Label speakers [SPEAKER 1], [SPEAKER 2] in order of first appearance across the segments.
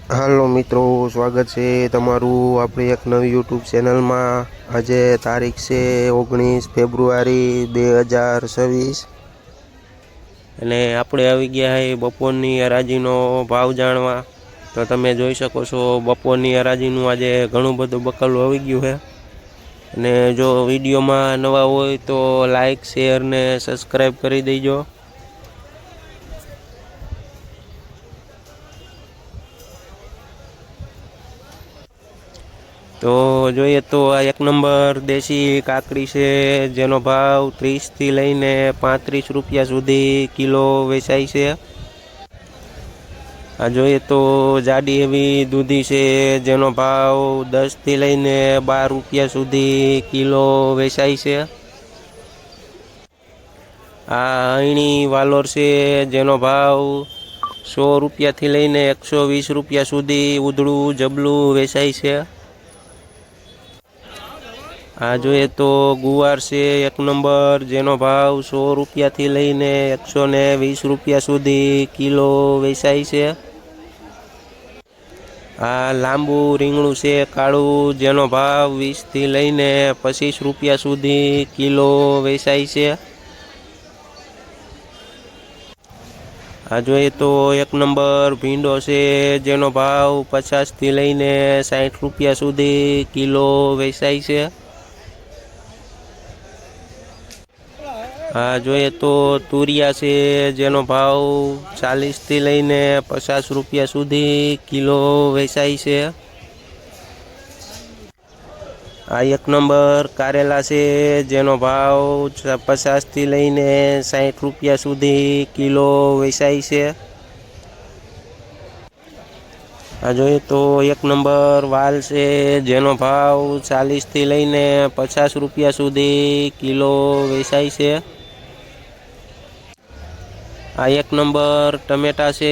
[SPEAKER 1] હાલો મિત્રો, સ્વાગત છે તમારું આપણી એક નવી યુટ્યુબ ચેનલમાં। આજે તારીખ છે 19 ફેબ્રુઆરી 2026 અને આપણે આવી ગયા છે બપોરની હરાજીનો ભાવ જાણવા। તો તમે જોઈ શકો છો બપોરની હરાજીનું આજે ઘણું બધું બકલું આવી ગયું છે। અને જો વિડીયોમાં નવા હોય તો લાઈક શેર ને સબસ્ક્રાઈબ કરી દેજો। તો જોઈએ તો આ એક નંબર દેશી કાકડી છે, જેનો ભાવ 30 થી લઈને 35 રૂપિયા સુધી કિલો વેચાય છે। આ જોઈએ તો જાડી એવી દૂધી છે, જેનો ભાવ 10 થી લઈને 12 રૂપિયા સુધી કિલો વેચાય છે। આ અયણી વાલોર છે, જેનો ભાવ 100 રૂપિયાથી લઈને 120 રૂપિયા સુધી ઉધળું જબલું વેચાય છે। આ જોઈએ તો ગુવાર છે એક નંબર, જેનો ભાવ 100 રૂપિયાથી લઈને 120 રૂપિયા સુધી કિલો વેચાય છે। આ લાંબુ રીંગણું છે કાળું, જેનો ભાવ 20 થી લઈને 25 રૂપિયા સુધી કિલો વેચાય છે। આ જોઈએ તો એક નંબર ભીંડો છે, જેનો ભાવ 50 થી લઈને 60 રૂપિયા સુધી કિલો વેચાય છે। આ જોઈએ તો તુરિયા છે, જેનો ભાવ 40 થી લઈને 50 રૂપિયા સુધી કિલો વેચાય છે। આ એક નંબર કારેલા છે, જેનો ભાવ 50 થી લઈને 60 રૂપિયા સુધી કિલો વેચાય છે। આ જોઈએ તો એક નંબર વાલ છે, જેનો ભાવ 40 થી લઈને 50 રૂપિયા સુધી કિલો વેચાય છે। આ એક નંબર ટમેટા છે,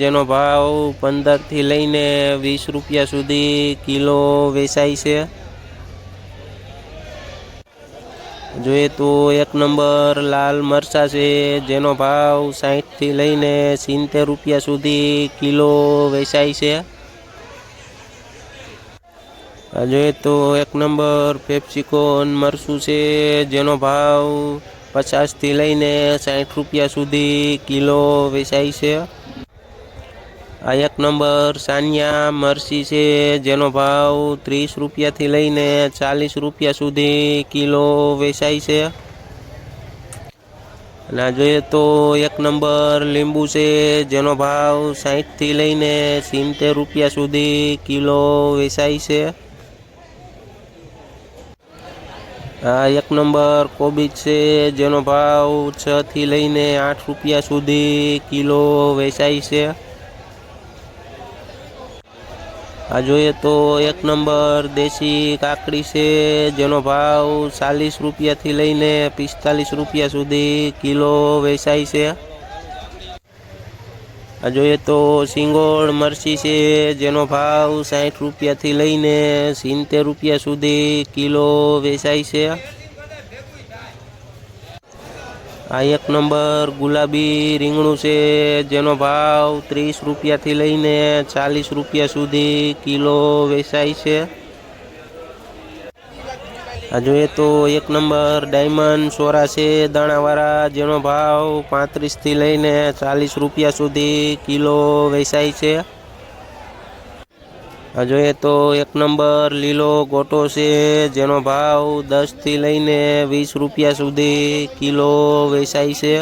[SPEAKER 1] જેનો ભાવ 15 થી લઈને 20 રૂપિયા સુધી કિલો વેચાય છે। જોઈએ તો એક નંબર લાલ મરચા છે, જેનો ભાવ 60 થી લઈને 70 રૂપિયા સુધી કિલો વેચાય છે। આ જોઈએ તો એક નંબર પેપ્સિકોન મરચું છે, જેનો ભાવ 50 થી લઈને 60 રૂપિયા સુધી કિલો વેચાય છે। આ એક નંબર સાનિયા મરચી છે, જેનો ભાવ 30 રૂપિયાથી લઈને 40 રૂપિયા સુધી કિલો વેચાય છે। અને આ જોઈએ તો એક નંબર લીંબુ છે, જેનો ભાવ 60 થી લઈને 70 રૂપિયા સુધી કિલો વેચાય છે। આ એક નંબર કોબીજ છે, જેનો ભાવ 6 થી લઈને 8 રૂપિયા સુધી કિલો વેચાય છે। આ જોઈએ તો એક નંબર દેશી કાકડી છે, જેનો ભાવ 40 રૂપિયાથી લઈને 45 રૂપિયા સુધી કિલો વેચાય છે। આ જોઈએ તો સિંગોળ મરચી છે, જેનો ભાવ 60 રૂપિયાથી લઈને 70 રૂપિયા સુધી કિલો વેચાય છે। આ એક નંબર ગુલાબી રીંગણું છે, જેનો ભાવ 30 રૂપિયાથી લઈને 40 રૂપિયા સુધી કિલો વેચાય છે। આ જોઈએ તો એક નંબર ડાયમંડ સોરા છે દાણાવાળા, જેનો ભાવ 35 થી લઈને 40 રૂપિયા સુધી કિલો વેચાય છે। આ જોઈએ તો એક નંબર લીલો ગોટો છે, જેનો ભાવ 10 થી લઈને 20 રૂપિયા સુધી કિલો વેચાય છે।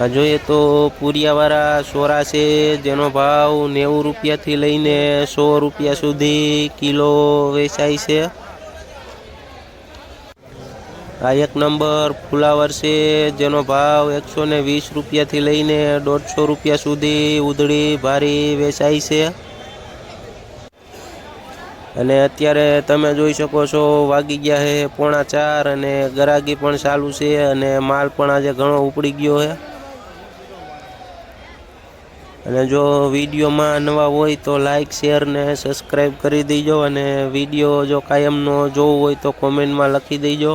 [SPEAKER 1] આ જોઈએ તો પૂરિયાવાળા સોરા છે, જેનો ભાવ 90 રૂપિયાથી લઈને 100 રૂપિયા સુધી કિલો વેચાય છે। આ એક નંબર ફુલાવર છે, જેનો ભાવ 120 રૂપિયાથી લઈને 150 રૂપિયા સુધી ઉધળી ભારી વેચાય છે। અને અત્યારે તમે જોઈ શકો છો વાગી ગયા છે 3:45 અને ગરાગી પણ ચાલુ છે, અને માલ પણ આજે ઘણો ઉપડી ગયો છે। અને જો વિડીયોમાં નવા હોય તો લાઈક શેર ને સબસ્ક્રાઈબ કરી દેજો, અને વિડીયો જો કાયમનો જોવો હોય તો કોમેન્ટમાં લખી દેજો।